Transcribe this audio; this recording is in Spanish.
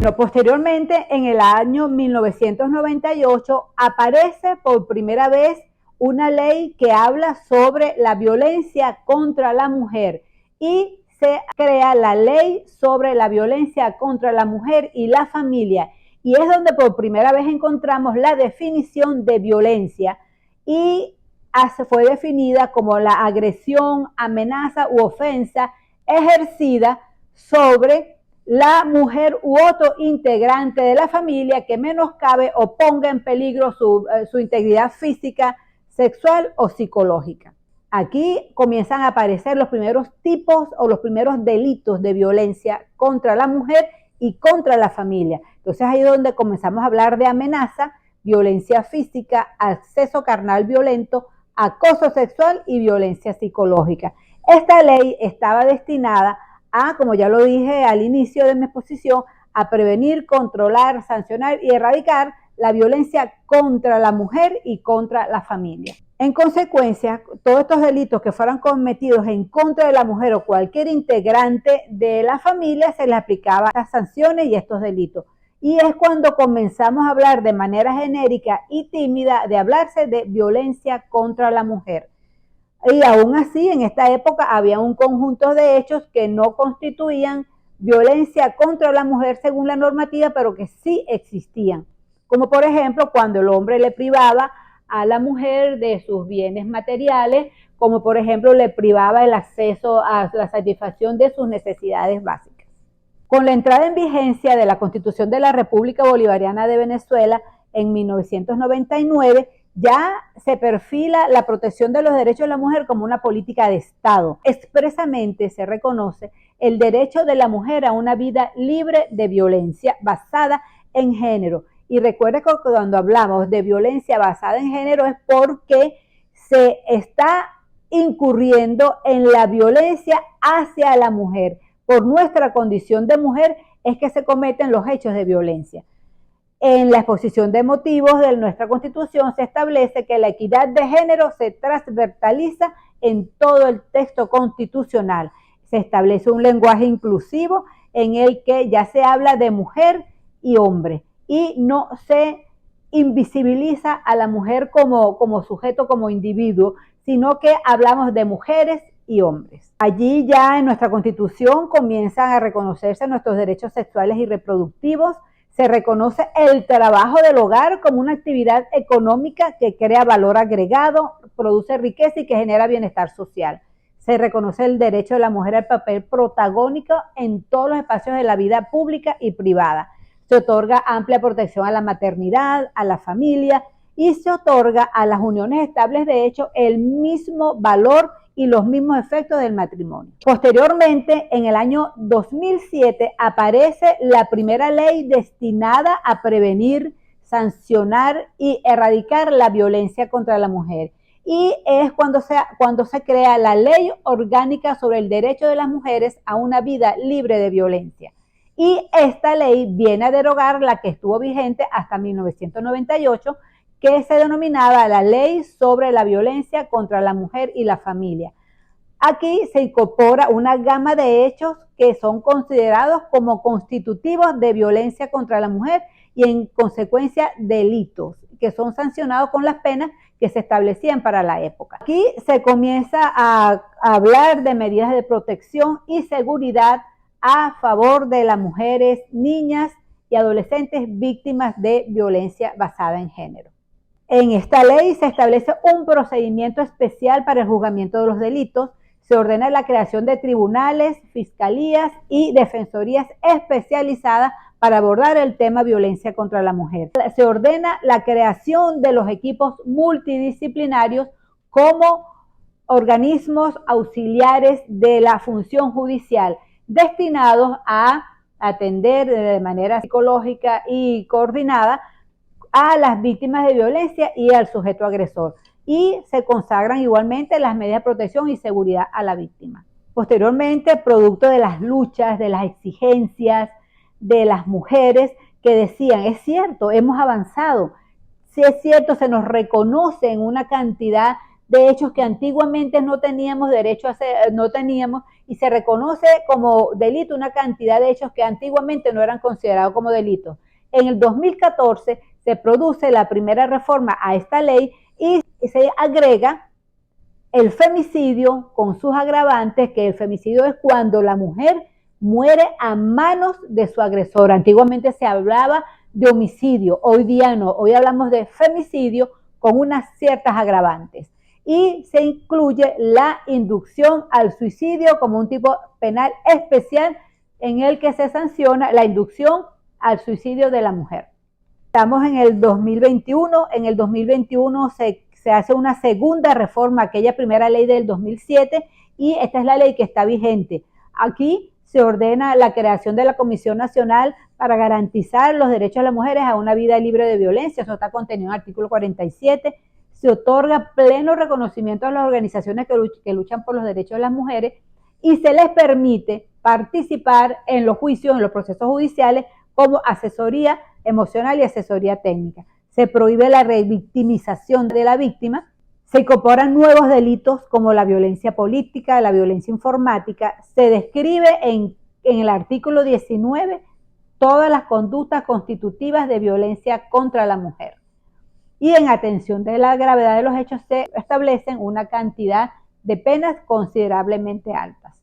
Bueno, posteriormente, en el año 1998, aparece por primera vez una ley que habla sobre la violencia contra la mujer y se crea la ley sobre la violencia contra la mujer y la familia. Y es donde por primera vez encontramos la definición de violencia y fue definida como la agresión, amenaza u ofensa ejercida sobre la mujer u otro integrante de la familia que menoscabe o ponga en peligro su integridad física, sexual o psicológica. Aquí comienzan a aparecer los primeros tipos o los primeros delitos de violencia contra la mujer y contra la familia. Entonces ahí es donde comenzamos a hablar de amenaza, violencia física, acceso carnal violento, acoso sexual y violencia psicológica. Esta ley estaba destinada a, como ya lo dije al inicio de mi exposición, a prevenir, controlar, sancionar y erradicar la violencia contra la mujer y contra la familia. En consecuencia, todos estos delitos que fueran cometidos en contra de la mujer o cualquier integrante de la familia se les aplicaba estas sanciones y estos delitos. Y es cuando comenzamos a hablar de manera genérica y tímida de hablarse de violencia contra la mujer. Y aún así, en esta época había un conjunto de hechos que no constituían violencia contra la mujer según la normativa, pero que sí existían. Como por ejemplo, cuando el hombre le privaba a la mujer de sus bienes materiales, como por ejemplo le privaba el acceso a la satisfacción de sus necesidades básicas. Con la entrada en vigencia de la Constitución de la República Bolivariana de Venezuela en 1999, ya se perfila la protección de los derechos de la mujer como una política de Estado. Expresamente se reconoce el derecho de la mujer a una vida libre de violencia basada en género. Y recuerde que cuando hablamos de violencia basada en género es porque se está incurriendo en la violencia hacia la mujer. Por nuestra condición de mujer es que se cometen los hechos de violencia. En la exposición de motivos de nuestra Constitución se establece que la equidad de género se transversaliza en todo el texto constitucional. Se establece un lenguaje inclusivo en el que ya se habla de mujer y hombre y no se invisibiliza a la mujer como sujeto, como individuo, sino que hablamos de mujeres y hombres. Allí ya en nuestra Constitución comienzan a reconocerse nuestros derechos sexuales y reproductivos. Se reconoce el trabajo del hogar como una actividad económica que crea valor agregado, produce riqueza y que genera bienestar social. Se reconoce el derecho de la mujer al papel protagónico en todos los espacios de la vida pública y privada. Se otorga amplia protección a la maternidad, a la familia y se otorga a las uniones estables de hecho el mismo valor y los mismos efectos del matrimonio. Posteriormente, en el año 2007, aparece la primera ley destinada a prevenir, sancionar y erradicar la violencia contra la mujer. Y es cuando se crea la Ley Orgánica sobre el Derecho de las Mujeres a una Vida Libre de Violencia. Y esta ley viene a derogar la que estuvo vigente hasta 1998, que se denominaba la Ley sobre la Violencia contra la Mujer y la Familia. Aquí se incorpora una gama de hechos que son considerados como constitutivos de violencia contra la mujer y en consecuencia delitos que son sancionados con las penas que se establecían para la época. Aquí se comienza a hablar de medidas de protección y seguridad a favor de las mujeres, niñas y adolescentes víctimas de violencia basada en género. En esta ley se establece un procedimiento especial para el juzgamiento de los delitos. Se ordena la creación de tribunales, fiscalías y defensorías especializadas para abordar el tema violencia contra la mujer. Se ordena la creación de los equipos multidisciplinarios como organismos auxiliares de la función judicial destinados a atender de manera psicológica y coordinada a las víctimas de violencia y al sujeto agresor. Y se consagran igualmente las medidas de protección y seguridad a la víctima. Posteriormente, producto de las luchas, de las exigencias de las mujeres que decían, es cierto, hemos avanzado, sí es cierto, se nos reconoce en una cantidad de hechos que antiguamente no teníamos derecho a hacer, no teníamos, y se reconoce como delito una cantidad de hechos que antiguamente no eran considerados como delitos. En el 2014 se produce la primera reforma a esta ley y se agrega el femicidio con sus agravantes, que el femicidio es cuando la mujer muere a manos de su agresor. Antiguamente se hablaba de homicidio, hoy día no, hoy hablamos de femicidio con unas ciertas agravantes. Y se incluye la inducción al suicidio como un tipo penal especial en el que se sanciona la inducción al suicidio de la mujer. Estamos en el 2021, en el 2021 se hace una segunda reforma, aquella primera ley del 2007, y esta es la ley que está vigente. Aquí se ordena la creación de la Comisión Nacional para garantizar los derechos de las mujeres a una vida libre de violencia. Eso está contenido en el artículo 47. Se otorga pleno reconocimiento a las organizaciones que luchan por los derechos de las mujeres y se les permite participar en los juicios, en los procesos judiciales, como asesoría emocional y asesoría técnica. Se prohíbe la revictimización de la víctima. Se incorporan nuevos delitos como la violencia política, la violencia informática. Se describe en el artículo 19 todas las conductas constitutivas de violencia contra la mujer. Y en atención de la gravedad de los hechos se establecen una cantidad de penas considerablemente altas.